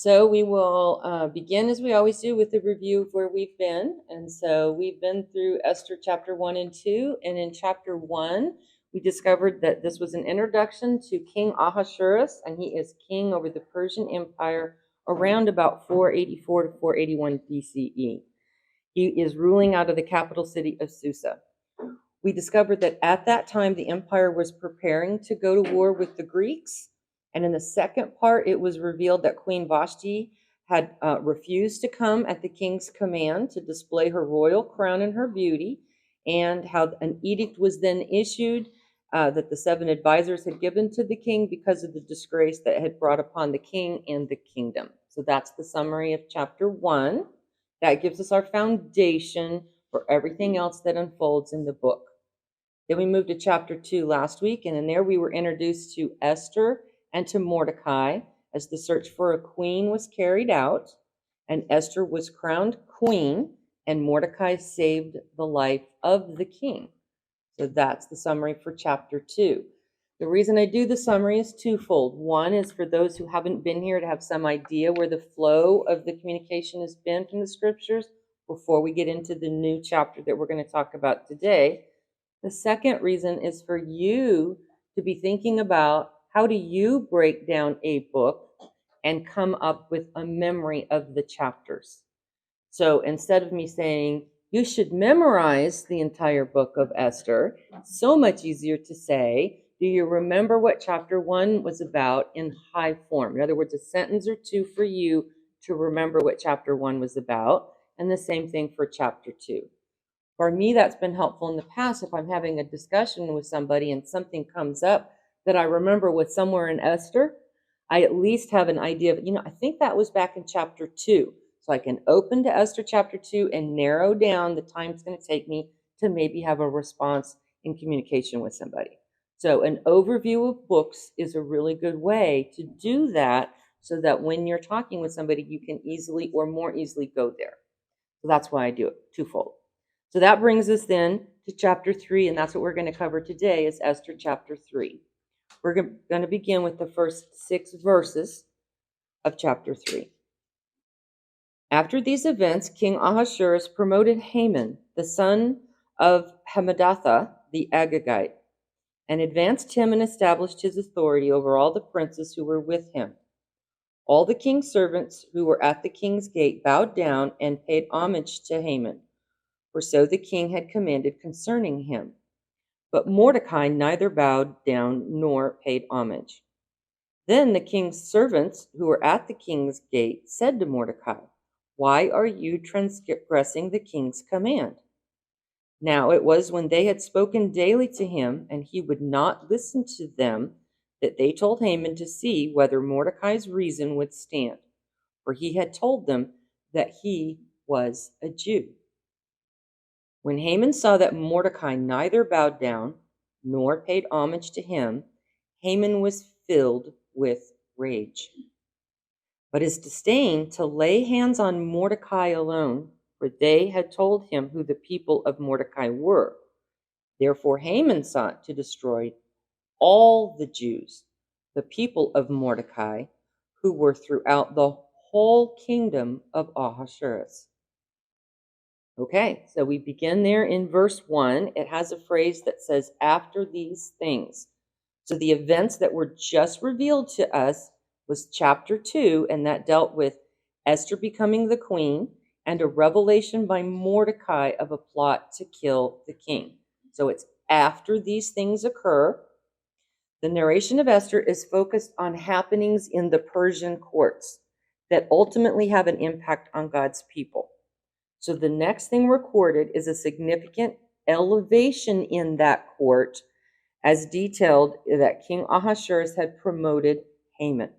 So we will begin, as we always do, with a review of where we've been. And so we've been through Esther chapter 1 and 2. And in chapter 1, we discovered that this was an introduction to King Ahasuerus, and he is king over the Persian Empire around about 484 to 481 BCE. He is ruling out of the capital city of Susa. We discovered that at that time, the empire was preparing to go to war with the Greeks. And in the second part, it was revealed that Queen Vashti had refused to come at the king's command to display her royal crown and her beauty, and how an edict was then issued that the 7 advisors had given to the king because of the disgrace that had brought upon the king and the kingdom. So that's the summary of chapter 1. That gives us our foundation for everything else that unfolds in the book. Then we moved to chapter 2 last week, and in there we were introduced to Esther and to Mordecai as the search for a queen was carried out, and Esther was crowned queen, and Mordecai saved the life of the king. So that's the summary for chapter 2. The reason I do the summary is twofold. One is for those who haven't been here to have some idea where the flow of the communication has been from the scriptures before we get into the new chapter that we're going to talk about today. The second reason is for you to be thinking about how do you break down a book and come up with a memory of the chapters. So instead of me saying, you should memorize the entire book of Esther, it's so much easier to say, do you remember what chapter 1 was about in high form? In other words, a sentence or two for you to remember what chapter 1 was about, and the same thing for chapter 2. For me, that's been helpful in the past. If I'm having a discussion with somebody and something comes up that I remember was somewhere in Esther, I at least have an idea of, I think that was back in chapter 2. So I can open to Esther chapter 2 and narrow down the time it's going to take me to maybe have a response in communication with somebody. So an overview of books is a really good way to do that so that when you're talking with somebody, you can easily or more easily go there. So that's why I do it twofold. So that brings us then to chapter 3, and that's what we're going to cover today is Esther chapter 3. We're going to begin with the first 6 verses of chapter 3. After these events, King Ahasuerus promoted Haman, the son of Hammedatha the Agagite, and advanced him and established his authority over all the princes who were with him. All the king's servants who were at the king's gate bowed down and paid homage to Haman, for so the king had commanded concerning him. But Mordecai neither bowed down nor paid homage. Then the king's servants who were at the king's gate said to Mordecai, "Why are you transgressing the king's command?" Now it was when they had spoken daily to him, and he would not listen to them, that they told Haman to see whether Mordecai's reason would stand, for he had told them that he was a Jew. When Haman saw that Mordecai neither bowed down nor paid homage to him, Haman was filled with rage. But his disdain to lay hands on Mordecai alone, for they had told him who the people of Mordecai were. Therefore Haman sought to destroy all the Jews, the people of Mordecai, who were throughout the whole kingdom of Ahasuerus. Okay, so we begin there in verse 1. It has a phrase that says, after these things. So the events that were just revealed to us was chapter 2, and that dealt with Esther becoming the queen and a revelation by Mordecai of a plot to kill the king. So it's after these things occur. The narration of Esther is focused on happenings in the Persian courts that ultimately have an impact on God's people. So the next thing recorded is a significant elevation in that court, as detailed that King Ahasuerus had promoted Haman,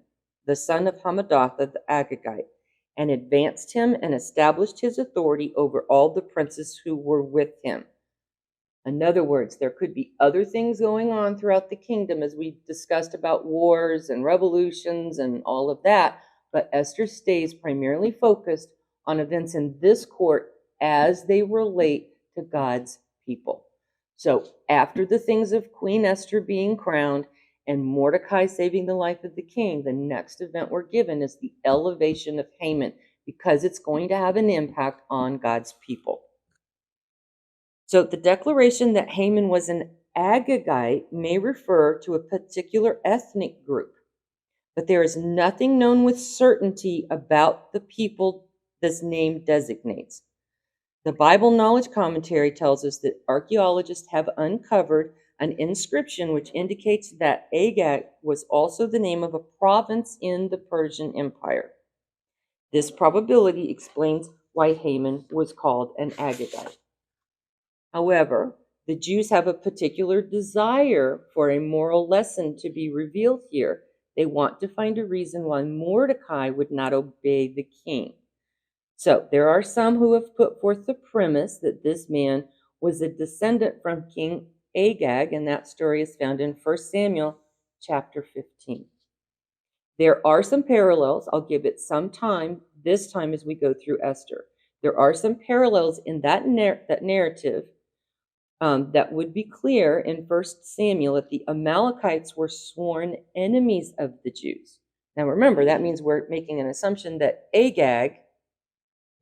the son of Hammedatha the Agagite, and advanced him and established his authority over all the princes who were with him. In other words, there could be other things going on throughout the kingdom, as we discussed about wars and revolutions and all of that, but Esther stays primarily focused on events in this court as they relate to God's people. So after the things of Queen Esther being crowned and Mordecai saving the life of the king, the next event we're given is the elevation of Haman, because it's going to have an impact on God's people. So the declaration that Haman was an Agagite may refer to a particular ethnic group, but there is nothing known with certainty about the people this name designates. The Bible Knowledge Commentary tells us that archaeologists have uncovered an inscription which indicates that Agag was also the name of a province in the Persian Empire. This probability explains why Haman was called an Agagite. However, the Jews have a particular desire for a moral lesson to be revealed here. They want to find a reason why Mordecai would not obey the king. So there are some who have put forth the premise that this man was a descendant from King Agag, and that story is found in 1 Samuel chapter 15. There are some parallels. I'll give it some time, this time as we go through Esther. There are some parallels in that narrative that would be clear in 1 Samuel that the Amalekites were sworn enemies of the Jews. Now remember, that means we're making an assumption that Agag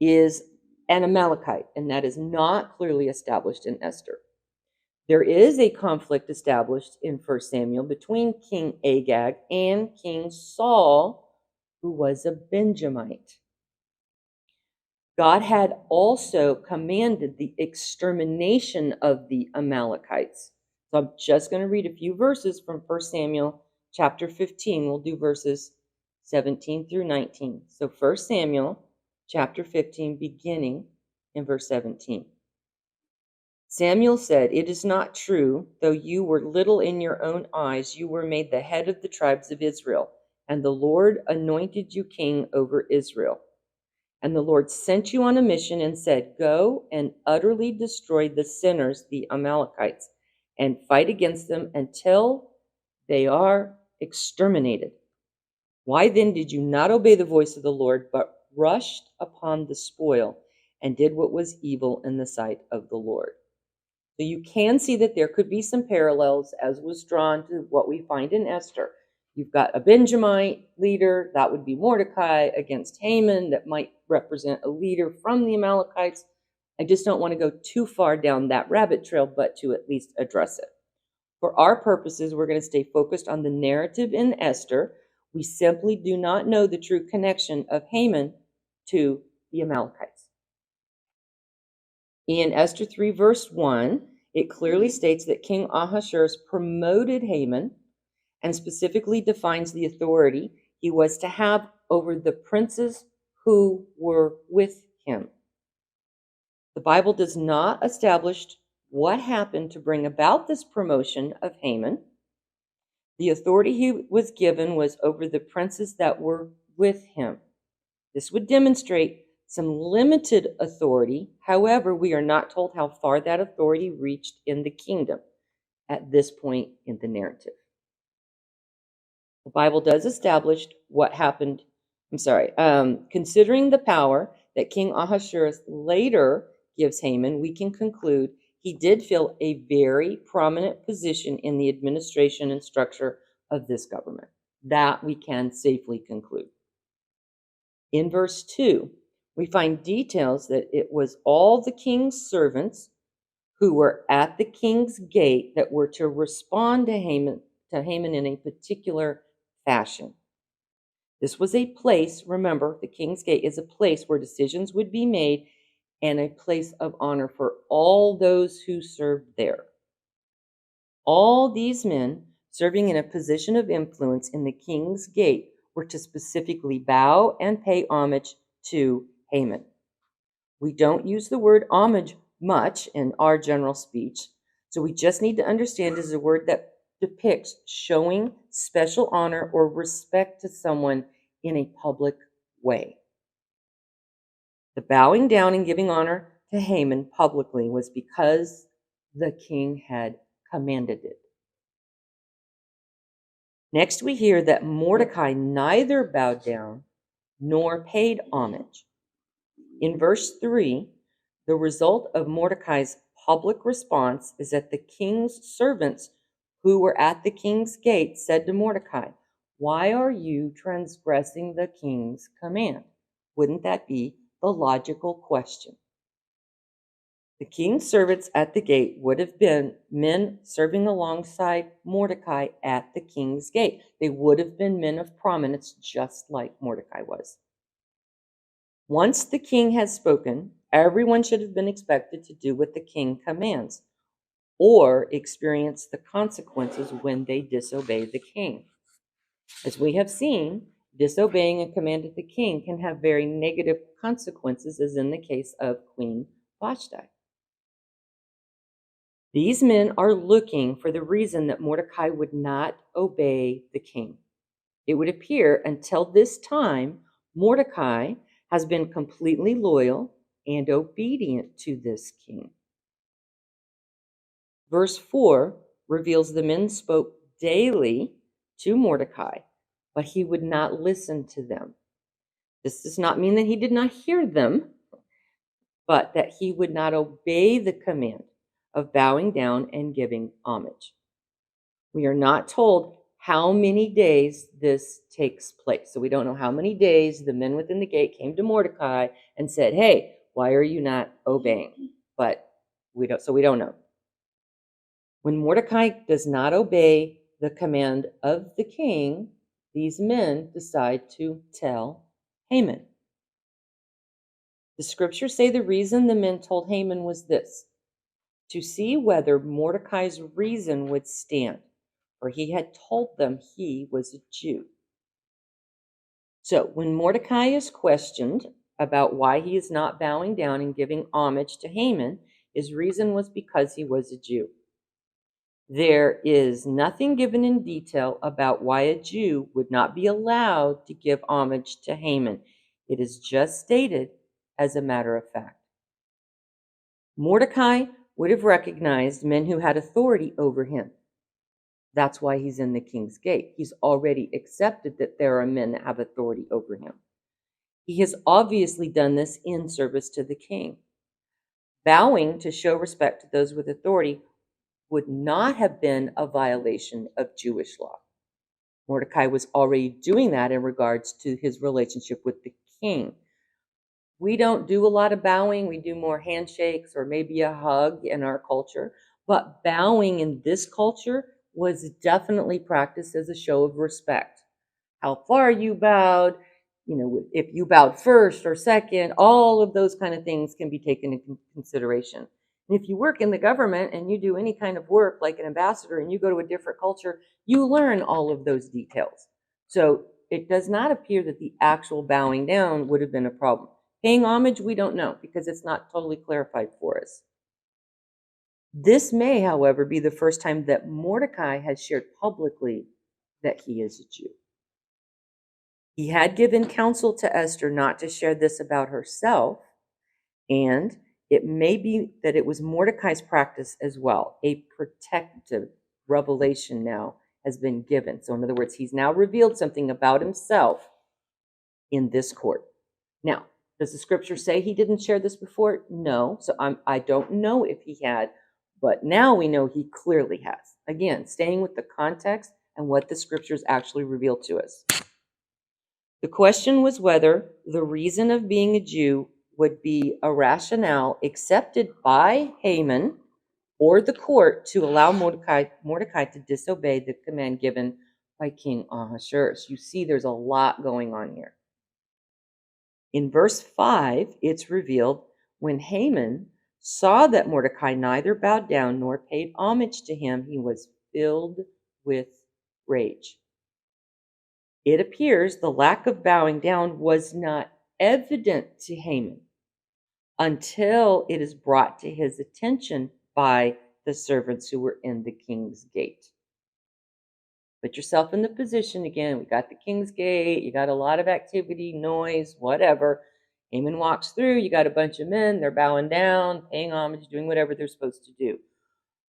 is an Amalekite, and that is not clearly established in Esther. There is a conflict established in 1 Samuel between King Agag and King Saul, who was a Benjamite. God had also commanded the extermination of the Amalekites. So I'm just going to read a few verses from 1 Samuel chapter 15. We'll do verses 17 through 19. So 1 Samuel chapter 15, beginning in verse 17. Samuel said, "It is not true, though you were little in your own eyes, you were made the head of the tribes of Israel, and the Lord anointed you king over Israel. And the Lord sent you on a mission and said, 'Go and utterly destroy the sinners, the Amalekites, and fight against them until they are exterminated.' Why then did you not obey the voice of the Lord, but rushed upon the spoil and did what was evil in the sight of the Lord?" So you can see that there could be some parallels as was drawn to what we find in Esther. You've got a Benjamite leader, that would be Mordecai, against Haman, that might represent a leader from the Amalekites. I just don't want to go too far down that rabbit trail, but to at least address it. For our purposes, we're going to stay focused on the narrative in Esther. We simply do not know the true connection of Haman to the Amalekites. In Esther 3, verse 1, it clearly states that King Ahasuerus promoted Haman and specifically defines the authority he was to have over the princes who were with him. The Bible does not establish what happened to bring about this promotion of Haman. The authority he was given was over the princes that were with him. This would demonstrate some limited authority. However, we are not told how far that authority reached in the kingdom at this point in the narrative. The Bible does establish what happened. Considering the power that King Ahasuerus later gives Haman, we can conclude he did fill a very prominent position in the administration and structure of this government. That we can safely conclude. In verse 2, we find details that it was all the king's servants who were at the king's gate that were to respond to Haman in a particular fashion. This was a place, remember, the king's gate is a place where decisions would be made and a place of honor for all those who served there. All these men serving in a position of influence in the king's gate were to specifically bow and pay homage to Haman. We don't use the word homage much in our general speech, so we just need to understand it is a word that depicts showing special honor or respect to someone in a public way. The bowing down and giving honor to Haman publicly was because the king had commanded it. Next, we hear that Mordecai neither bowed down nor paid homage. In verse 3, the result of Mordecai's public response is that the king's servants who were at the king's gate said to Mordecai, "Why are you transgressing the king's command?" Wouldn't that be the logical question? The king's servants at the gate would have been men serving alongside Mordecai at the king's gate. They would have been men of prominence, just like Mordecai was. Once the king has spoken, everyone should have been expected to do what the king commands, or experience the consequences when they disobey the king. As we have seen, disobeying a command of the king can have very negative consequences, as in the case of Queen Vashti. These men are looking for the reason that Mordecai would not obey the king. It would appear until this time, Mordecai has been completely loyal and obedient to this king. Verse 4 reveals the men spoke daily to Mordecai, but he would not listen to them. This does not mean that he did not hear them, but that he would not obey the command of bowing down and giving homage. We are not told how many days this takes place. So we don't know how many days the men within the gate came to Mordecai and said, "Hey, why are you not obeying?" But we don't know. When Mordecai does not obey the command of the king, these men decide to tell Haman. The scriptures say the reason the men told Haman was this: to see whether Mordecai's reason would stand, for he had told them he was a Jew. So when Mordecai is questioned about why he is not bowing down and giving homage to Haman, his reason was because he was a Jew. There is nothing given in detail about why a Jew would not be allowed to give homage to Haman. It is just stated as a matter of fact. Mordecai would have recognized men who had authority over him. That's why he's in the king's gate. He's already accepted that there are men that have authority over him. He has obviously done this in service to the king. Bowing to show respect to those with authority would not have been a violation of Jewish law. Mordecai was already doing that in regards to his relationship with the king. We don't do a lot of bowing. We do more handshakes or maybe a hug in our culture. But bowing in this culture was definitely practiced as a show of respect. How far you bowed, if you bowed first or second, all of those kind of things can be taken into consideration. And if you work in the government and you do any kind of work like an ambassador and you go to a different culture, you learn all of those details. So it does not appear that the actual bowing down would have been a problem. Paying homage, we don't know because it's not totally clarified for us. This may, however, be the first time that Mordecai has shared publicly that he is a Jew. He had given counsel to Esther not to share this about herself, and it may be that it was Mordecai's practice as well. A protective revelation now has been given. So in other words, he's now revealed something about himself in this court. Now, does the scripture say he didn't share this before? No. So I don't know if he had, but now we know he clearly has. Again, staying with the context and what the scriptures actually reveal to us. The question was whether the reason of being a Jew would be a rationale accepted by Haman or the court to allow Mordecai to disobey the command given by King Ahasuerus. You see, there's a lot going on here. In verse 5, it's revealed when Haman saw that Mordecai neither bowed down nor paid homage to him, he was filled with rage. It appears the lack of bowing down was not evident to Haman until it is brought to his attention by the servants who were in the king's gate. Put yourself in the position again. We got the king's gate. You got a lot of activity, noise, whatever. Haman walks through. You got a bunch of men. They're bowing down, paying homage, doing whatever they're supposed to do.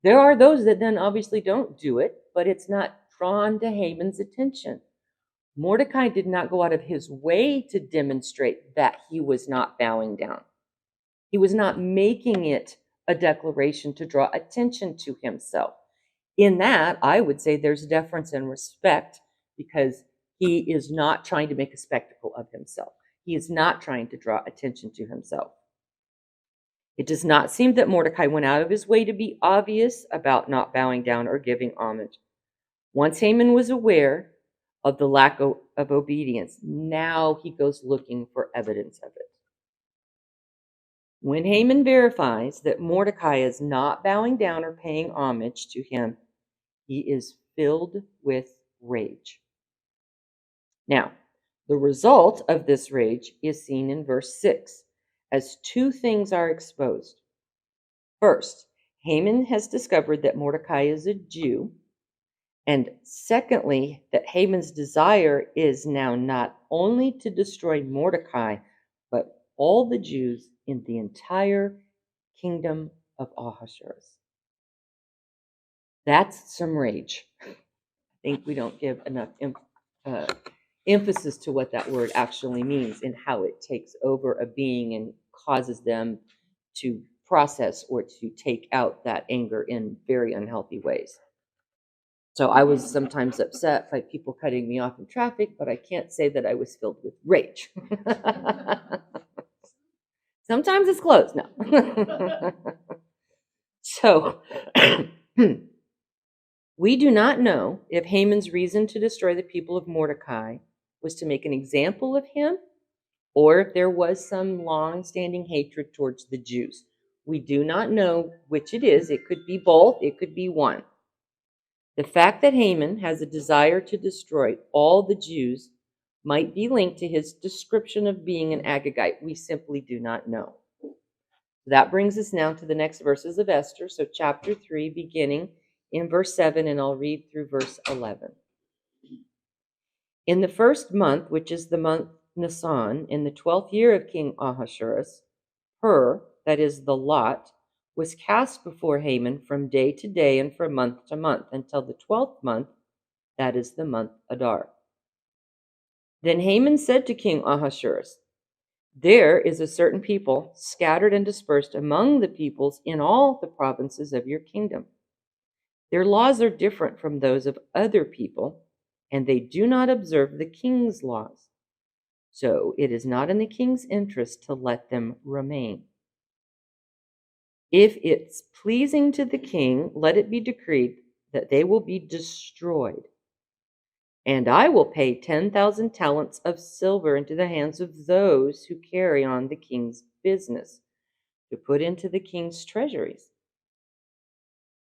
There are those that then obviously don't do it, but it's not drawn to Haman's attention. Mordecai did not go out of his way to demonstrate that he was not bowing down. He was not making it a declaration to draw attention to himself. In that, I would say there's deference and respect because he is not trying to make a spectacle of himself. He is not trying to draw attention to himself. It does not seem that Mordecai went out of his way to be obvious about not bowing down or giving homage. Once Haman was aware of the lack of obedience, now he goes looking for evidence of it. When Haman verifies that Mordecai is not bowing down or paying homage to him, he is filled with rage. Now, the result of this rage is seen in verse 6, as two things are exposed. First, Haman has discovered that Mordecai is a Jew. And secondly, that Haman's desire is now not only to destroy Mordecai, but all the Jews in the entire kingdom of Ahasuerus. That's some rage. I think we don't give enough emphasis to what that word actually means and how it takes over a being and causes them to process or to take out that anger in very unhealthy ways. So I was sometimes upset by people cutting me off in traffic, but I can't say that I was filled with rage. Sometimes it's close, no. So we do not know if Haman's reason to destroy the people of Mordecai was to make an example of him, or if there was some long-standing hatred towards the Jews. We do not know which it is. It could be both. It could be one. The fact that Haman has a desire to destroy all the Jews might be linked to his description of being an Agagite. We simply do not know. That brings us now to the next verses of Esther. So chapter 3, beginning in verse 7, and I'll read through verse 11. In the first month, which is the month Nisan, in the 12th year of King Ahasuerus, that is the lot, was cast before Haman from day to day and from month to month until the 12th month, that is the month Adar. Then Haman said to King Ahasuerus, there is a certain people scattered and dispersed among the peoples in all the provinces of your kingdom. Their laws are different from those of other people, and they do not observe the king's laws. So it is not in the king's interest to let them remain. If it's pleasing to the king, let it be decreed that they will be destroyed. And I will pay 10,000 talents of silver into the hands of those who carry on the king's business, to put into the king's treasuries.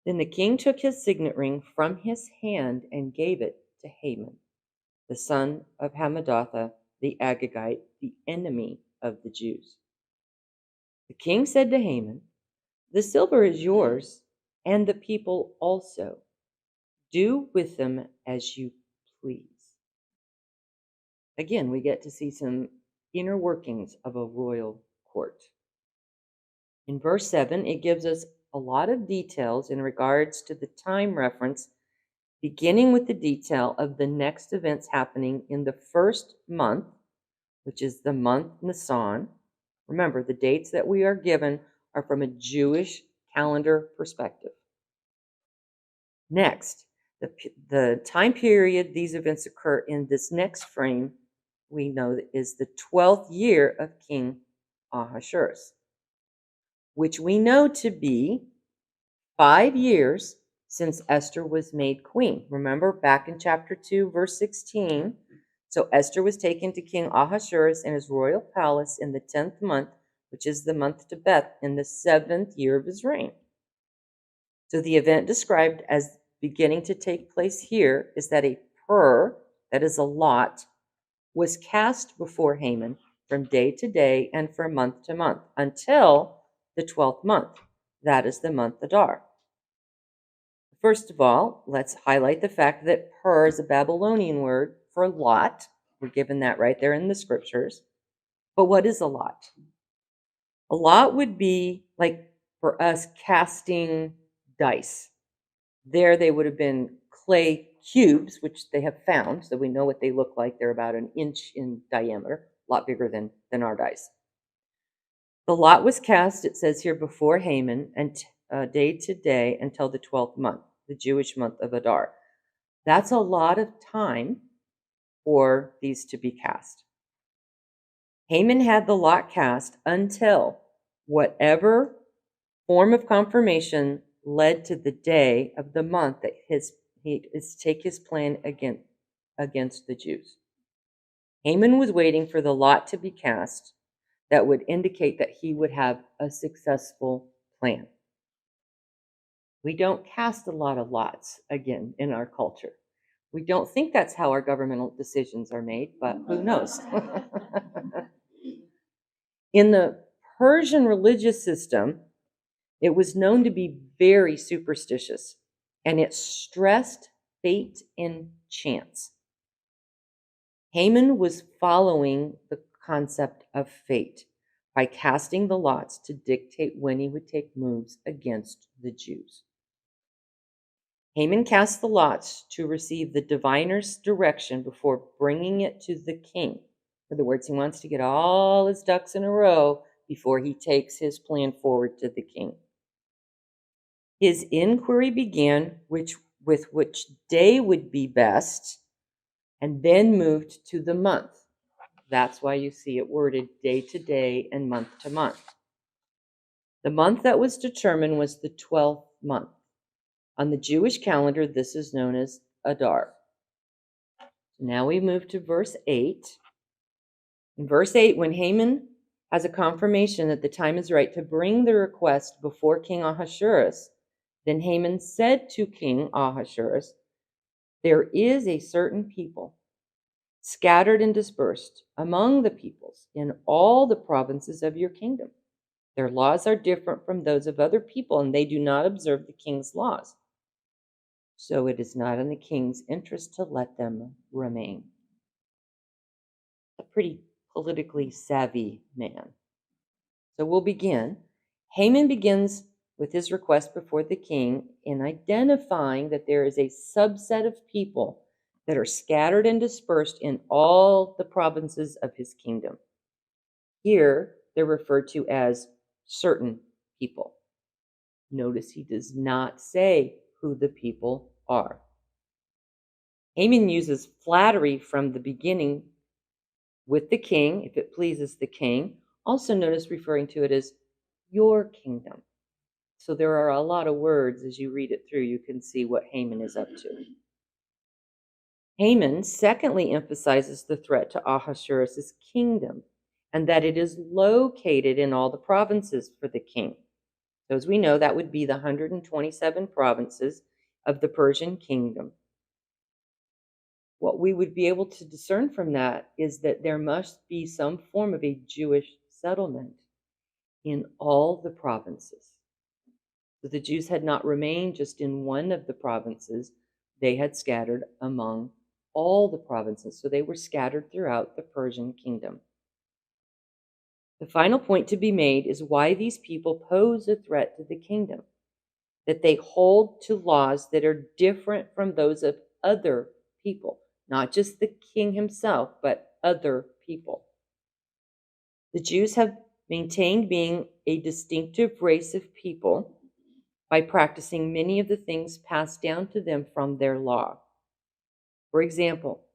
Then the king took his signet ring from his hand and gave it to Haman, the son of Hammedatha, the Agagite, the enemy of the Jews. The king said to Haman, the silver is yours, and the people also. Do with them as you please. Again, we get to see some inner workings of a royal court. In verse 7, it gives us a lot of details in regards to the time reference, beginning with the detail of the next events happening in the first month, which is the month Nisan. Remember, the dates that we are given are from a Jewish calendar perspective. Next, the time period these events occur in this next frame, we know that is the 12th year of King Ahasuerus, which we know to be 5 years since Esther was made queen. Remember back in chapter 2, verse 16. So Esther was taken to King Ahasuerus in his royal palace in the 10th month, which is the month Tebeth, in the 7th year of his reign. So the event described as beginning to take place here is that a that is a lot, was cast before Haman from day to day and from month to month until the 12th month, that is the month Adar. First of all, let's highlight the fact that is a Babylonian word for lot. We're given that right there in the scriptures. But what is a lot? A lot would be like for us casting dice. There they would have been clay cubes, which they have found, so we know what they look like. They're about an inch in diameter, a lot bigger than our dice. The lot was cast, it says here, before Haman, and day to day until the 12th month. the Jewish month of Adar. That's a lot of time for these to be cast. Haman had the lot cast until whatever form of confirmation led to the day of the month that he is take his plan against the Jews. Haman was waiting for the lot to be cast that would indicate that he would have a successful plan. We don't cast a lot of lots again in our culture. We don't think that's how our governmental decisions are made, but who knows? In the Persian religious system, it was known to be very superstitious, and it stressed fate and chance. Haman was following the concept of fate by casting the lots to dictate when he would take moves against the Jews. Haman cast the lots to receive the diviner's direction before bringing it to the king. In other words, he wants to get all his ducks in a row before he takes his plan forward to the king. His inquiry began with which day would be best, and then moved to the month. That's why you see it worded day to day and month to month. The month that was determined was the 12th month. On the Jewish calendar, this is known as Adar. Now we move to verse 8. In verse 8, when Haman has a confirmation that the time is right to bring the request before King Ahasuerus, then Haman said to King Ahasuerus, "There is a certain people scattered and dispersed among the peoples in all the provinces of your kingdom. Their laws are different from those of other people, and they do not observe the king's laws. So it is not in the king's interest to let them remain." A pretty politically savvy man. So we'll begin. Haman begins with his request before the king in identifying that there is a subset of people that are scattered and dispersed in all the provinces of his kingdom. Here, they're referred to as certain people. Notice he does not say who the people are. Haman uses flattery from the beginning with the king, if it pleases the king. Also notice referring to it as your kingdom. So there are a lot of words as you read it through. You can see what Haman is up to. Haman secondly emphasizes the threat to Ahasuerus' kingdom and that it is located in all the provinces for the king. So as we know, that would be the 127 provinces of the Persian kingdom. What we would be able to discern from that is that there must be some form of a Jewish settlement in all the provinces. So the Jews had not remained just in one of the provinces, they had scattered among all the provinces. So they were scattered throughout the Persian kingdom. The final point to be made is why these people pose a threat to the kingdom, that they hold to laws that are different from those of other people, not just the king himself, but other people. The Jews have maintained being a distinctive race of people by practicing many of the things passed down to them from their law. For example,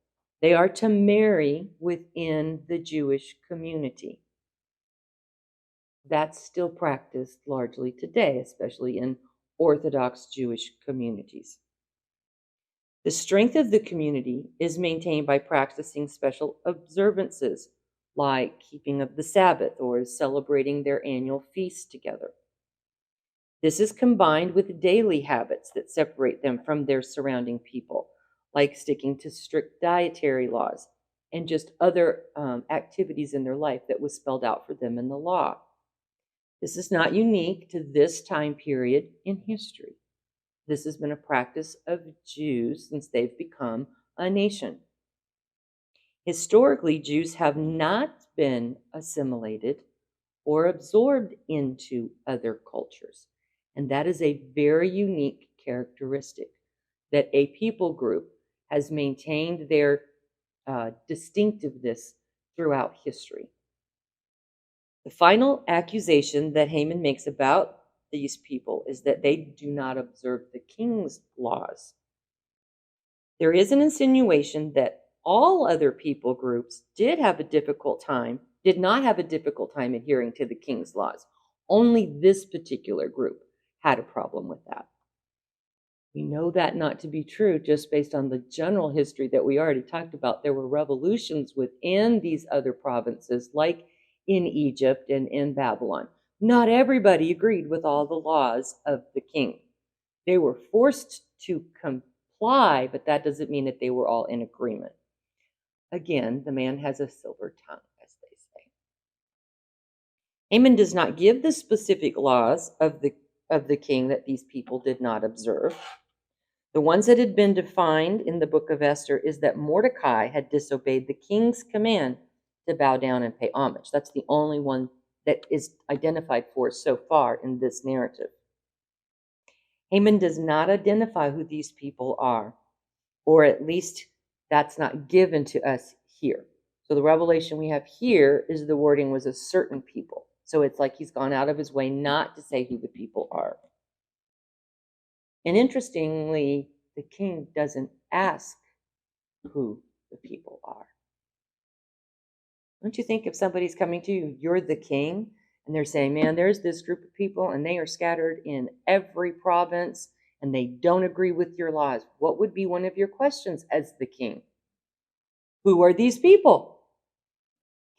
they are to marry within the Jewish community. That's still practiced largely today, especially in Orthodox Jewish communities. The strength of the community is maintained by practicing special observances like keeping of the Sabbath or celebrating their annual feasts together. This is combined with daily habits that separate them from their surrounding people, like sticking to strict dietary laws and just other activities in their life that was spelled out for them in the law. This is not unique to this time period in history. This has been a practice of Jews since they've become a nation. Historically, Jews have not been assimilated or absorbed into other cultures. And that is a very unique characteristic, that a people group has maintained their distinctiveness throughout history. The final accusation that Haman makes about these people is that they do not observe the king's laws. There is an insinuation that all other people groups did not have a difficult time adhering to the king's laws. Only this particular group had a problem with that. We know that not to be true just based on the general history that we already talked about. There were revolutions within these other provinces, like in Egypt and in Babylon. Not everybody agreed with all the laws of the king. They were forced to comply, but that doesn't mean that they were all in agreement. Again, the man has a silver tongue, as they say. Haman does not give the specific laws of the king that these people did not observe. The ones that had been defined in the book of Esther is that Mordecai had disobeyed the king's command to bow down and pay homage. That's the only one that is identified for so far in this narrative. Haman does not identify who these people are, or at least that's not given to us here. So the revelation we have here is the wording was a certain people. So it's like he's gone out of his way not to say who the people are. And interestingly, the king doesn't ask who the people are. Don't you think if somebody's coming to you, you're the king, and they're saying, man, there's this group of people, and they are scattered in every province, and they don't agree with your laws. What would be one of your questions as the king? Who are these people?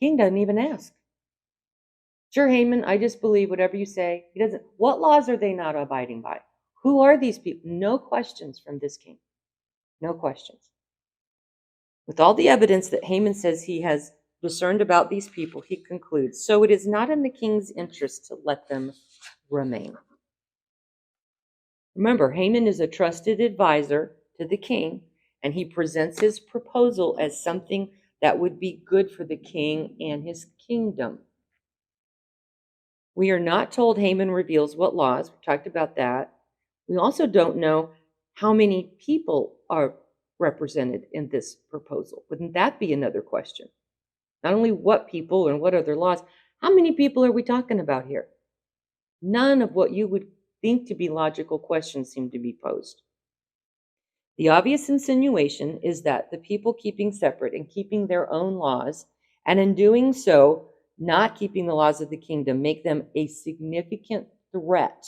King doesn't even ask. Sure, Haman, I just believe whatever you say. He doesn't. What laws are they not abiding by? Who are these people? No questions from this king. No questions. With all the evidence that Haman says he has discerned about these people, he concludes, so it is not in the king's interest to let them remain. Remember, Haman is a trusted advisor to the king, and he presents his proposal as something that would be good for the king and his kingdom. We are not told Haman reveals what laws. We talked about that. We also don't know how many people are represented in this proposal. Wouldn't that be another question? Not only what people and what other laws, how many people are we talking about here? None of what you would think to be logical questions seem to be posed. The obvious insinuation is that the people keeping separate and keeping their own laws, and in doing so, not keeping the laws of the kingdom, make them a significant threat.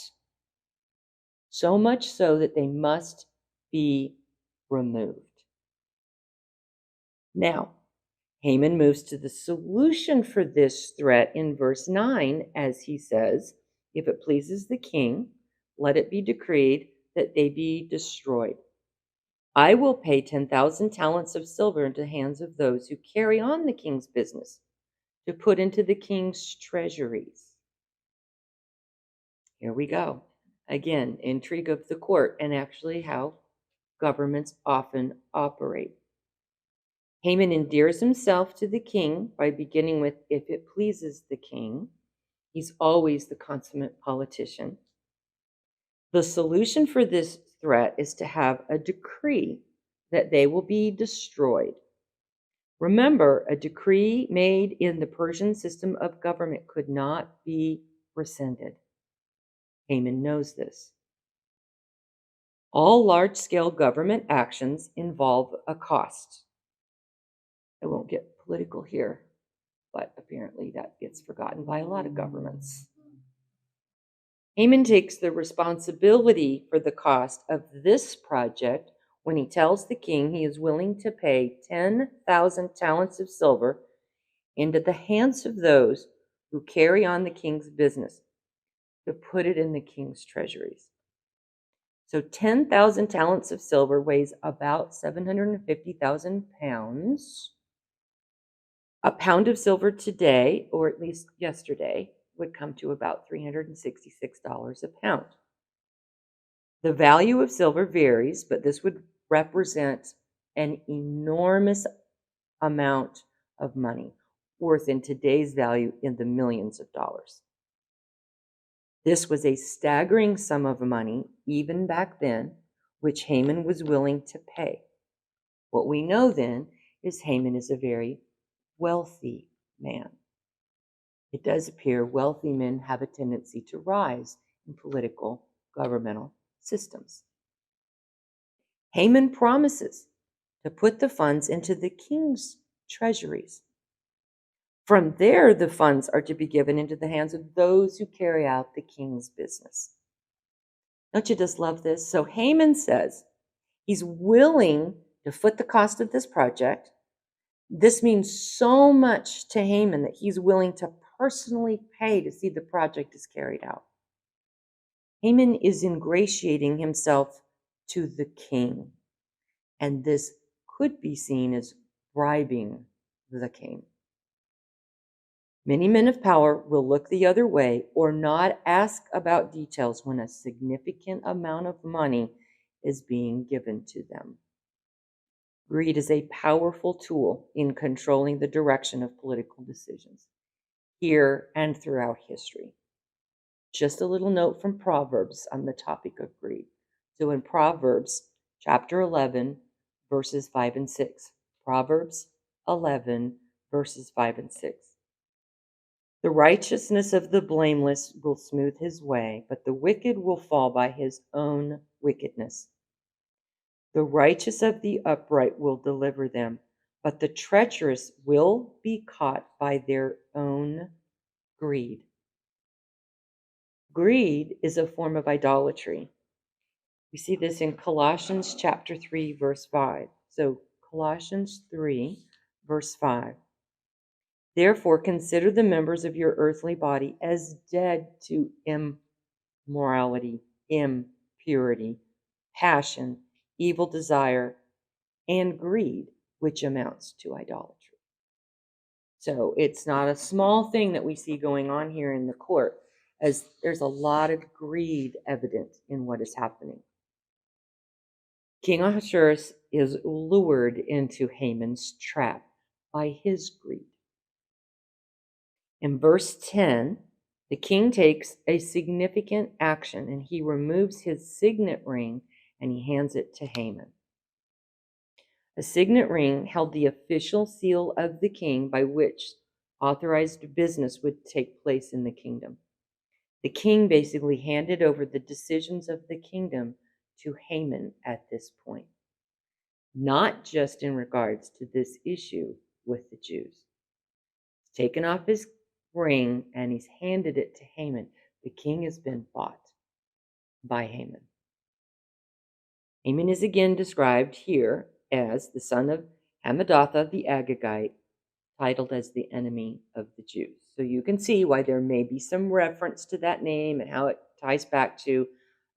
So much so that they must be removed. Now, Haman moves to the solution for this threat in verse 9, as he says, if it pleases the king, let it be decreed that they be destroyed. I will pay 10,000 talents of silver into the hands of those who carry on the king's business, to put into the king's treasuries. Here we go. Again, intrigue of the court, and actually how governments often operate. Haman endears himself to the king by beginning with, if it pleases the king. He's always the consummate politician. The solution for this threat is to have a decree that they will be destroyed. Remember, a decree made in the Persian system of government could not be rescinded. Haman knows this. All large-scale government actions involve a cost. I won't get political here, but apparently that gets forgotten by a lot of governments. Haman takes the responsibility for the cost of this project when he tells the king he is willing to pay 10,000 talents of silver into the hands of those who carry on the king's business, to put it in the king's treasuries. So 10,000 talents of silver weighs about 750,000 pounds. A pound of silver today, or at least yesterday, would come to about $366 a pound. The value of silver varies, but this would represent an enormous amount of money, worth in today's value in the millions of dollars. This was a staggering sum of money, even back then, which Haman was willing to pay. What we know then is Haman is a very wealthy man. It does appear wealthy men have a tendency to rise and political governmental systems. Haman promises to put the funds into the king's treasuries. From there, the funds are to be given into the hands of those who carry out the king's business. Don't you just love this? So Haman says he's willing to foot the cost of this project. This means so much to Haman that he's willing to personally pay to see the project is carried out. Haman is ingratiating himself to the king, and this could be seen as bribing the king. Many men of power will look the other way or not ask about details when a significant amount of money is being given to them. Greed is a powerful tool in controlling the direction of political decisions, here and throughout history. Just a little note from Proverbs on the topic of greed. So in Proverbs chapter 11, verses 5 and 6. Proverbs 11, verses 5 and 6. The righteousness of the blameless will smooth his way, but the wicked will fall by his own wickedness. The righteous of the upright will deliver them, but the treacherous will be caught by their own greed. Greed is a form of idolatry. We see this in Colossians chapter 3, verse 5. So Colossians 3, verse 5. Therefore, consider the members of your earthly body as dead to immorality, impurity, passion, evil desire, and greed, which amounts to idolatry. So it's not a small thing that we see going on here in the court, as there's a lot of greed evident in what is happening. King Ahasuerus is lured into Haman's trap by his greed. In verse 10, the king takes a significant action and he removes his signet ring and he hands it to Haman. A signet ring held the official seal of the king by which authorized business would take place in the kingdom. The king basically handed over the decisions of the kingdom to Haman at this point, not just in regards to this issue with the Jews. He's taken off his ring and he's handed it to Haman. The king has been bought by Haman. Haman is again described here as the son of Hammedatha the Agagite, titled as the enemy of the Jews. So you can see why there may be some reference to that name and how it ties back to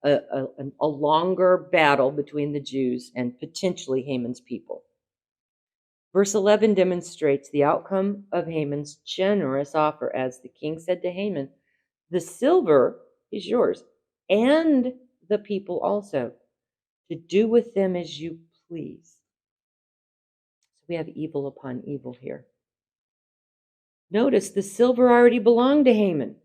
a longer battle between the Jews and potentially Haman's people. Verse 11 demonstrates the outcome of Haman's generous offer, as the king said to Haman, "The silver is yours, and the people also, to do with them as you please." So we have evil upon evil here. Notice the silver already belonged to Haman.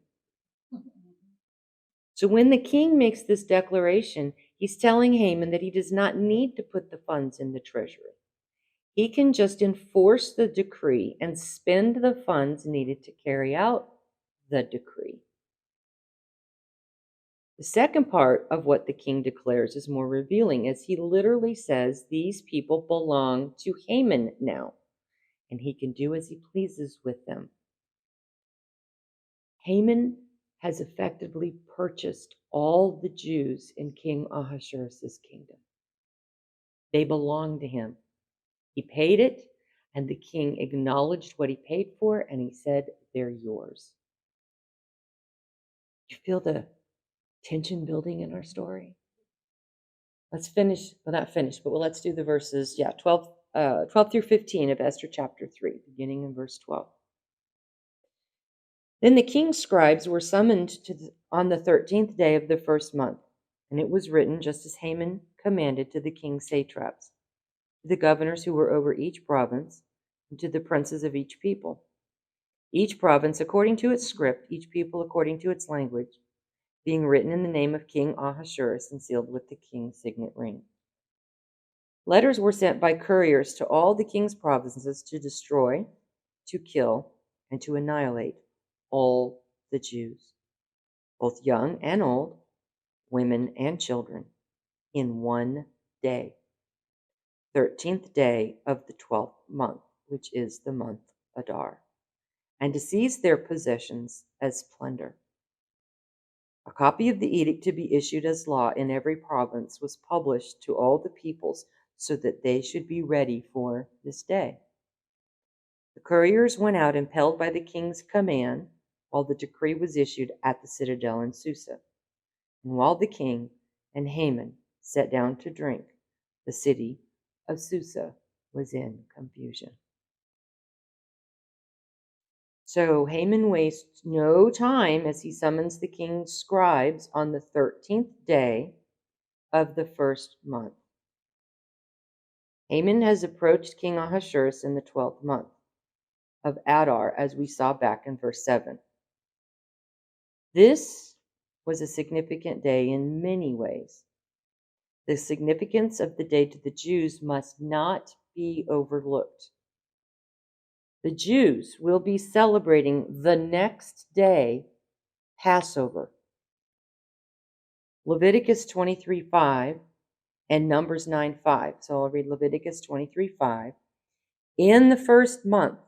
So when the king makes this declaration, he's telling Haman that he does not need to put the funds in the treasury. He can just enforce the decree and spend the funds needed to carry out the decree. The second part of what the king declares is more revealing, as he literally says these people belong to Haman now, and he can do as he pleases with them. Haman has effectively purchased all the Jews in King Ahasuerus' kingdom. They belong to him. He paid it, and the king acknowledged what he paid for, and he said, "They're yours." You feel the tension building in our story? Let's finish, well, not finish, but let's do the verses, 12 through 15 of Esther chapter 3, beginning in verse 12. Then the king's scribes were summoned on the 13th day of the first month, and it was written just as Haman commanded to the king's satraps, to the governors who were over each province, and to the princes of each people. Each province according to its script, each people according to its language, being written in the name of King Ahasuerus and sealed with the king's signet ring. Letters were sent by couriers to all the king's provinces to destroy, to kill, and to annihilate all the Jews. both young and old, women and children, in one day, 13th day of the 12th month, which is the month Adar, and to seize their possessions as plunder. A copy of the edict to be issued as law in every province was published to all the peoples so that they should be ready for this day. The couriers went out impelled by the king's command while the decree was issued at the citadel in Susa. And while the king and Haman sat down to drink, the city of Susa was in confusion. So Haman wastes no time as he summons the king's scribes on the 13th day of the first month. Haman has approached King Ahasuerus in the 12th month of Adar, as we saw back in verse 7. This was a significant day in many ways. The significance of the day to the Jews must not be overlooked. The Jews will be celebrating the next day Passover. Leviticus 23:5 and Numbers 9:5. So I'll read Leviticus 23:5. In the first month,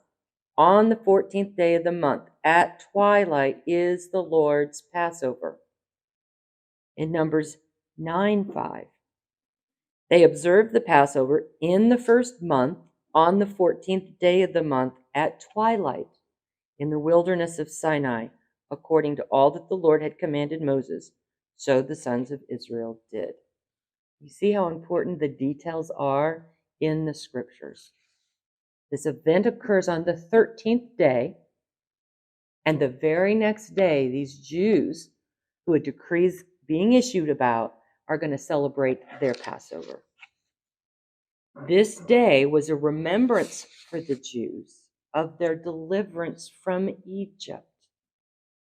on the 14th day of the month, at twilight is the Lord's Passover. In Numbers 9:5. They observed the Passover in the first month, on the 14th day of the month, at twilight, in the wilderness of Sinai, according to all that the Lord had commanded Moses. So the sons of Israel did. You see how important the details are in the scriptures. This event occurs on the 13th day, and the very next day, these Jews, who a decree is being issued about, are going to celebrate their Passover. This day was a remembrance for the Jews of their deliverance from Egypt.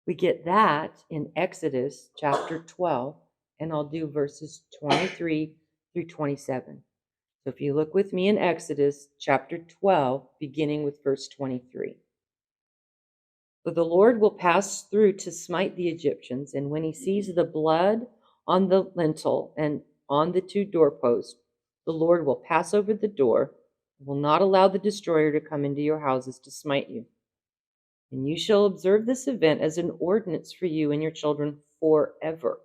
We get that in Exodus chapter 12, and I'll do verses 23 through 27. So if you look with me in Exodus chapter 12, beginning with verse 23. For the Lord will pass through to smite the Egyptians, and when he sees the blood on the lintel and on the two doorposts, the Lord will pass over the door, and will not allow the destroyer to come into your houses to smite you. And you shall observe this event as an ordinance for you and your children forever.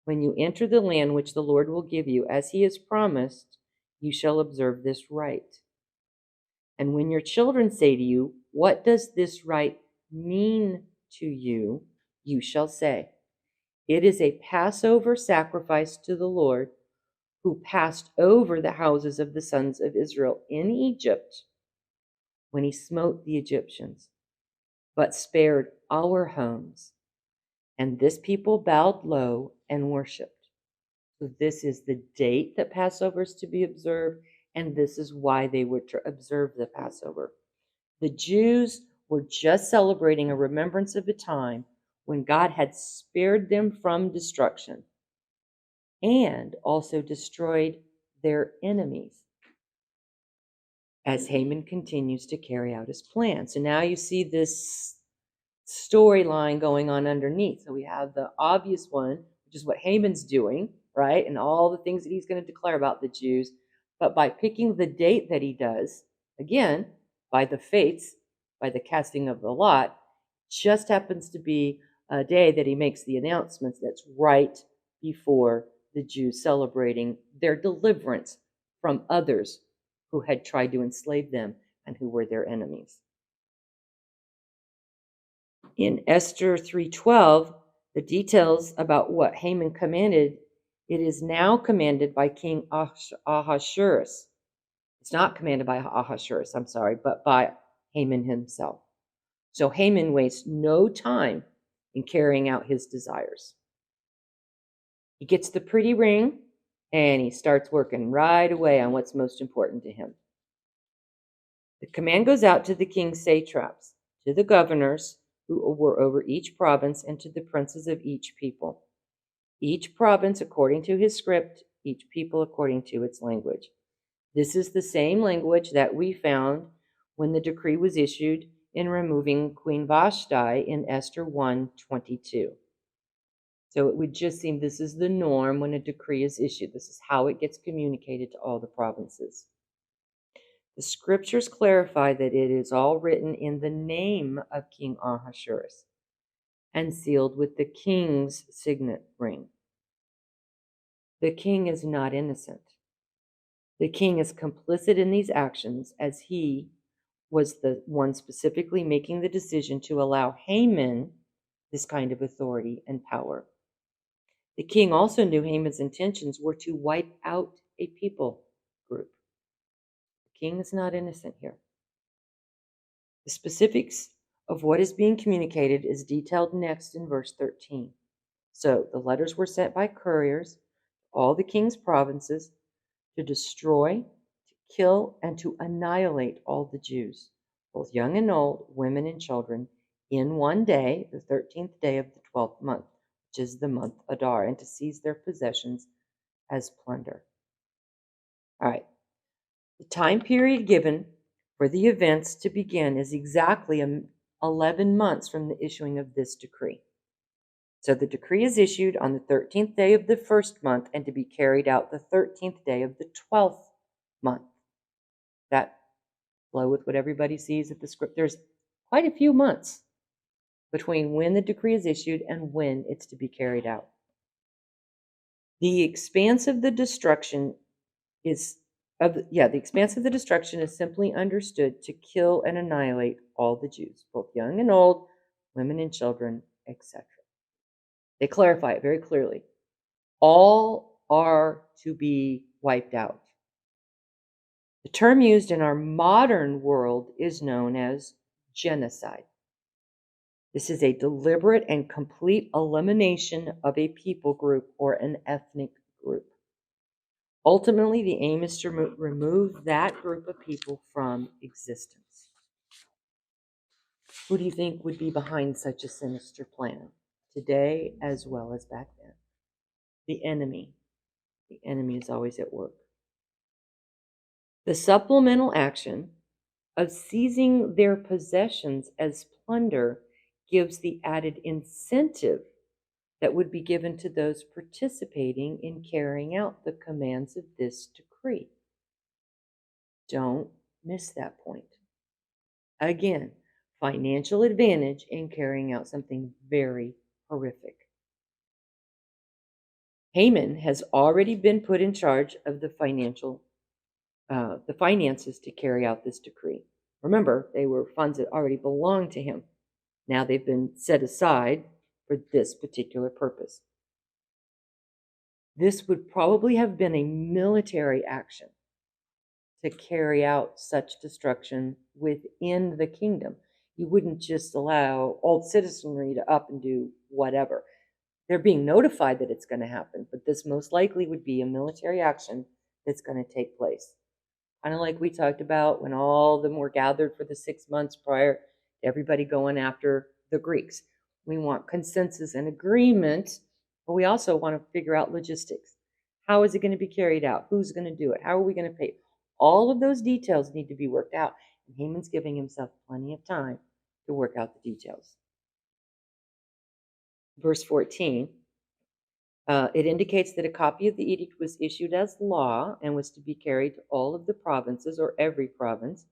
When you enter the land which the Lord will give you, as he has promised, you shall observe this rite. And when your children say to you, what does this rite mean to you? You shall say, it is a Passover sacrifice to the Lord, who passed over the houses of the sons of Israel in Egypt when he smote the Egyptians, but spared our homes. And this people bowed low and worshipped. So this is the date that Passover is to be observed, and this is why they were to observe the Passover. The Jews were just celebrating a remembrance of a time when God had spared them from destruction and also destroyed their enemies as Haman continues to carry out his plan. So now you see this storyline going on underneath. So we have the obvious one, which is what Haman's doing, right? And all the things that he's going to declare about the Jews. But by picking the date that he does, again, by the fates, by the casting of the lot, just happens to be a day that he makes the announcements that's right before the Jews celebrating their deliverance from others who had tried to enslave them and who were their enemies. In Esther 3:12, the details about what Haman commanded, it is now commanded by King Ahasuerus. It's not commanded by Ahasuerus, but by Haman himself. So Haman wastes no time in carrying out his desires. He gets the pretty ring, and he starts working right away on what's most important to him. The command goes out to the king's satraps, to the governors who were over each province, and to the princes of each people. Each province according to his script, each people according to its language. This is the same language that we found when the decree was issued in removing Queen Vashti in Esther 1:22. So it would just seem this is the norm when a decree is issued. This is how it gets communicated to all the provinces. The scriptures clarify that it is all written in the name of King Ahasuerus and sealed with the king's signet ring. The king is not innocent. The king is complicit in these actions as he was the one specifically making the decision to allow Haman this kind of authority and power. The king also knew Haman's intentions were to wipe out a people group. The king is not innocent here. The specifics of what is being communicated is detailed next in verse 13. So the letters were sent by couriers to all the king's provinces to destroy, to kill, and to annihilate all the Jews, both young and old, women and children, in one day, the 13th day of the 12th month, which is the month Adar, and to seize their possessions as plunder. All right. The time period given for the events to begin is exactly 11 months from the issuing of this decree. So the decree is issued on the 13th day of the first month and to be carried out the 13th day of the 12th month. That flow with what everybody sees at the script. There's quite a few months between when the decree is issued and when it's to be carried out. The expanse of the destruction is simply understood to kill and annihilate all the Jews, both young and old, women and children, etc. They clarify it very clearly. All are to be wiped out. The term used in our modern world is known as genocide. This is a deliberate and complete elimination of a people group or an ethnic group. Ultimately, the aim is to remove that group of people from existence. Who do you think would be behind such a sinister plan, today as well as back then? The enemy. The enemy is always at work. The supplemental action of seizing their possessions as plunder gives the added incentive that would be given to those participating in carrying out the commands of this decree. Don't miss that point. Again, financial advantage in carrying out something very horrific. Haman has already been put in charge of the finances to carry out this decree. Remember, they were funds that already belonged to him. Now they've been set aside for this particular purpose. This would probably have been a military action to carry out such destruction within the kingdom. You wouldn't just allow all citizenry to up and do whatever. They're being notified that it's going to happen, but this most likely would be a military action that's going to take place. Kind of like we talked about when all of them were gathered for the 6 months prior to everybody going after the Greeks. We want consensus and agreement, but we also want to figure out logistics. How is it going to be carried out? Who's going to do it? How are we going to pay? All of those details need to be worked out, and Haman's giving himself plenty of time to work out the details. Verse 14, it indicates that a copy of the edict was issued as law and was to be carried to all of the provinces or every province,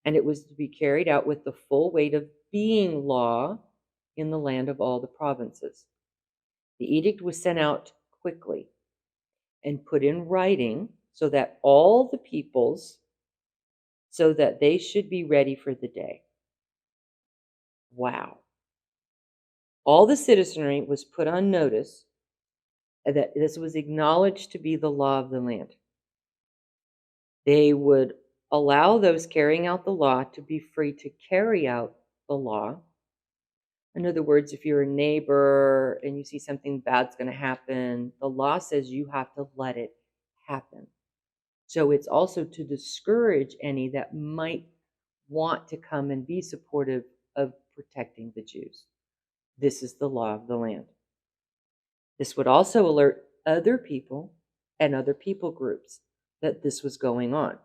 and it was to be carried out with the full weight of being law in the land of all the provinces. The edict was sent out quickly and put in writing so that all the peoples, so that they should be ready for the day. Wow. All the citizenry was put on notice that this was acknowledged to be the law of the land. They would allow those carrying out the law to be free to carry out the law. In other words, if you're a neighbor and you see something bad's going to happen, the law says you have to let it happen. So it's also to discourage any that might want to come and be supportive of protecting the Jews. This is the law of the land. This would also alert other people and other people groups that this was going on.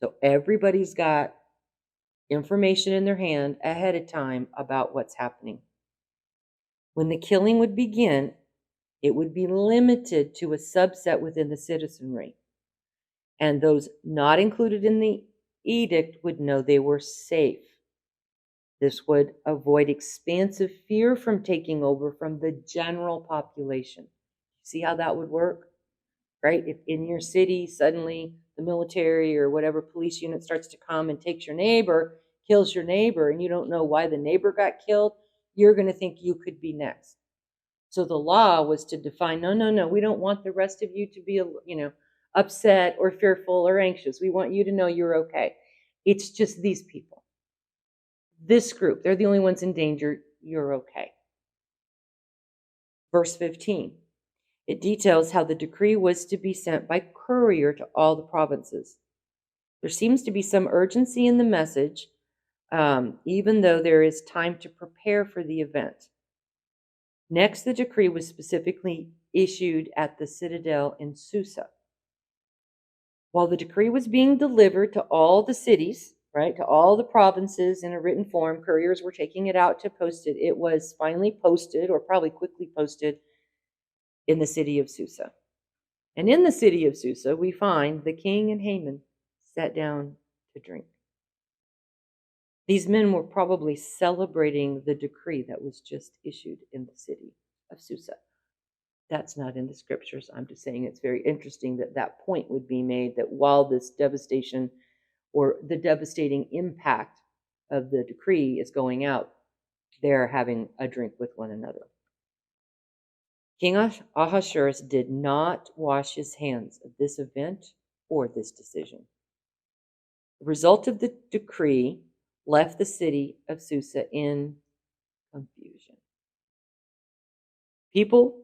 So everybody's got information in their hand ahead of time about what's happening. When the killing would begin, It would be limited to a subset within the citizenry, and those not included in the edict would know they were safe. This would avoid expansive fear from taking over from the general population. See how that would work? Right? If in your city suddenly the military or whatever police unit starts to come and takes your neighbor, kills your neighbor, and you don't know why the neighbor got killed, you're going to think you could be next. So the law was to define, no, we don't want the rest of you to be, upset or fearful or anxious. We want you to know you're okay. It's just these people. This group, they're the only ones in danger. You're okay. Verse 15. It details how the decree was to be sent by courier to all the provinces. There seems to be some urgency in the message, even though there is time to prepare for the event. Next, the decree was specifically issued at the citadel in Susa. While the decree was being delivered to all the cities, right, to all the provinces in a written form, couriers were taking it out to post it. It was finally posted, or probably quickly posted, in the city of Susa. And in the city of Susa, we find the king and Haman sat down to drink. These men were probably celebrating the decree that was just issued in the city of Susa. That's not in the scriptures. I'm just saying it's very interesting that that point would be made, that while this devastation or the devastating impact of the decree is going out, they're having a drink with one another. King Ahasuerus did not wash his hands of this event or this decision. The result of the decree left the city of Susa in confusion. People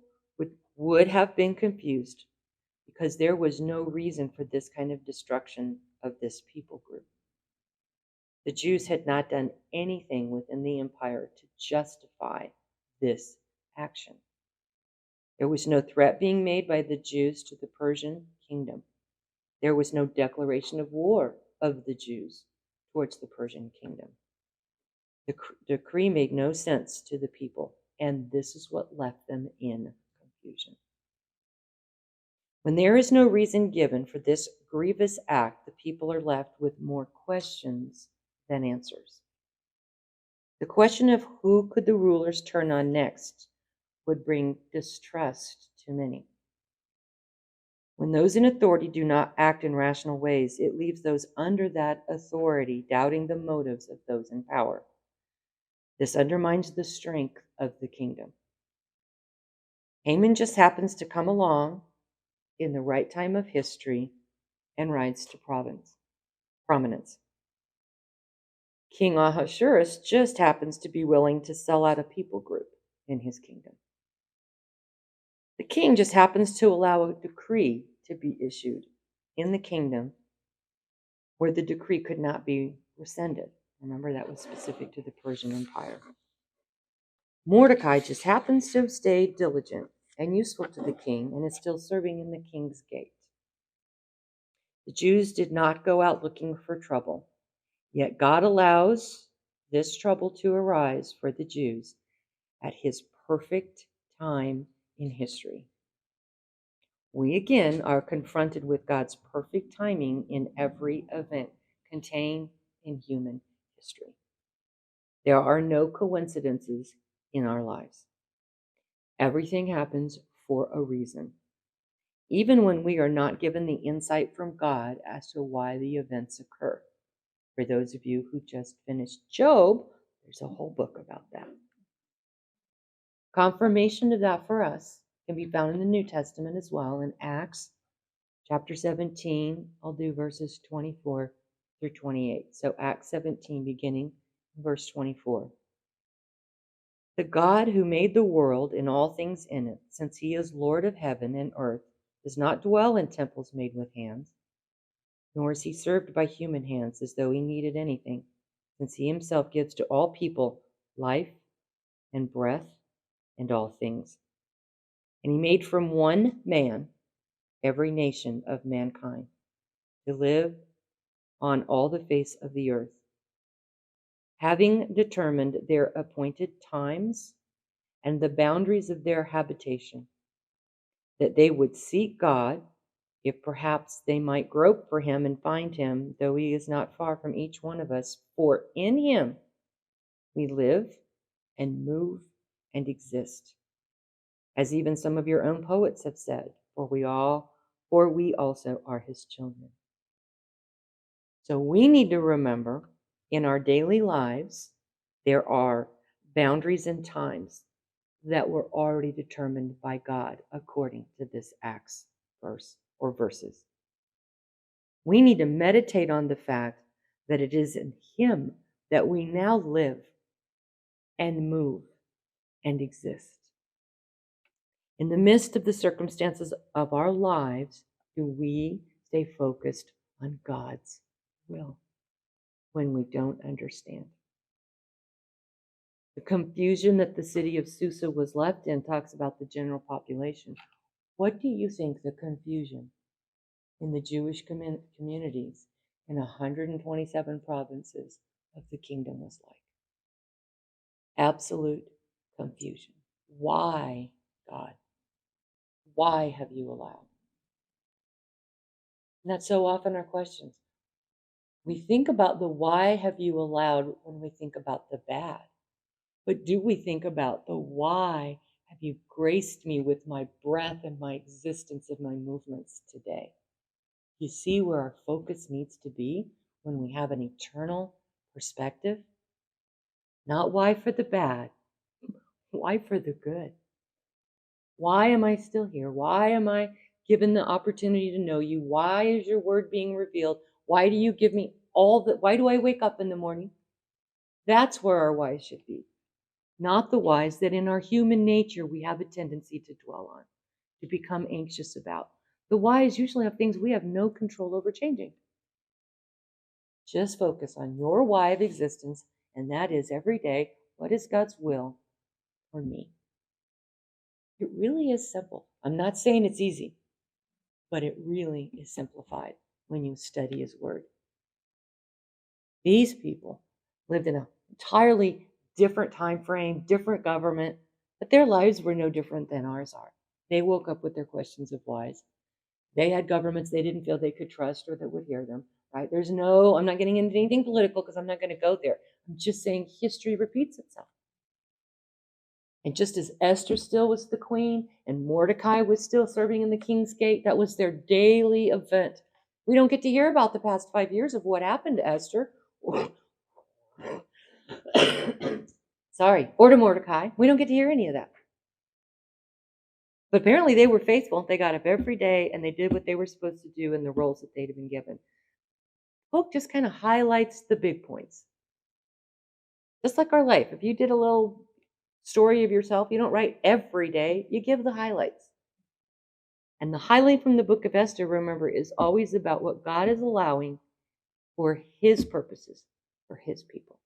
would have been confused because there was no reason for this kind of destruction of this people group. The Jews had not done anything within the empire to justify this action. There was no threat being made by the Jews to the Persian kingdom. There was no declaration of war of the Jews towards the Persian kingdom. The decree made no sense to the people, and this is what left them in confusion. When there is no reason given for this grievous act, the people are left with more questions than answers. The question of who could the rulers turn on next would bring distrust to many. When those in authority do not act in rational ways, it leaves those under that authority doubting the motives of those in power. This undermines the strength of the kingdom. Haman just happens to come along in the right time of history and rides to prominence. King Ahasuerus just happens to be willing to sell out a people group in his kingdom. The king just happens to allow a decree to be issued in the kingdom where the decree could not be rescinded. Remember, that was specific to the Persian Empire. Mordecai just happens to have stayed diligent and useful to the king and is still serving in the king's gate. The Jews did not go out looking for trouble, yet God allows this trouble to arise for the Jews at his perfect time in history. We again are confronted with God's perfect timing in every event contained in human history. There are no coincidences in our lives. Everything happens for a reason, even when we are not given the insight from God as to why the events occur. For those of you who just finished Job, there's a whole book about that. Confirmation of that for us can be found in the New Testament as well, in Acts chapter 17. I'll do verses 24 through 28. So Acts 17, beginning verse 24. The God who made the world and all things in it, since he is Lord of heaven and earth, does not dwell in temples made with hands, nor is he served by human hands as though he needed anything, since he himself gives to all people life and breath and all things. And he made from one man every nation of mankind to live on all the face of the earth, having determined their appointed times and the boundaries of their habitation. that they would seek God, if perhaps they might grope for him and find him, though he is not far from each one of us. For in him we live and move and exist, as even some of your own poets have said, for we also are his children. So we need to remember in our daily lives, there are boundaries and times that were already determined by God according to this Acts verse or verses. We need to meditate on the fact that it is in him that we now live and move and exist. In the midst of the circumstances of our lives, do we stay focused on God's will when we don't understand? The confusion that the city of Susa was left in talks about the general population. What do you think the confusion in the Jewish communities in 127 provinces of the kingdom was like? Absolute confusion. Why, God? Why have you allowed? And that's so often our questions. We think about the why have you allowed when we think about the bad. But do we think about the why have you graced me with my breath and my existence and my movements today? You see where our focus needs to be when we have an eternal perspective? Not why for the bad, why for the good? Why am I still here? Why am I given the opportunity to know you? Why is your word being revealed? Why do you give me all that? Why do I wake up in the morning? That's where our why should be. Not the whys that in our human nature we have a tendency to dwell on, to become anxious about. The whys usually have things we have no control over changing. Just focus on your why of existence, and that is every day, what is God's will for me? It really is simple. I'm not saying it's easy, but it really is simplified when you study his word. These people lived in an entirely different time frame, different government, but their lives were no different than ours are. They woke up with their questions of whys. They had governments they didn't feel they could trust or that would hear them, right? I'm not getting into anything political because I'm not going to go there. I'm just saying history repeats itself. And just as Esther still was the queen and Mordecai was still serving in the king's gate, that was their daily event. We don't get to hear about the past 5 years of what happened to Esther. Sorry, or to Mordecai. We don't get to hear any of that. But apparently they were faithful. They got up every day and they did what they were supposed to do in the roles that they'd been given. The book just kind of highlights the big points. Just like our life. If you did a little story of yourself, you don't write every day, you give the highlights. And the highlight from the book of Esther, remember, is always about what God is allowing for his purposes, for his people.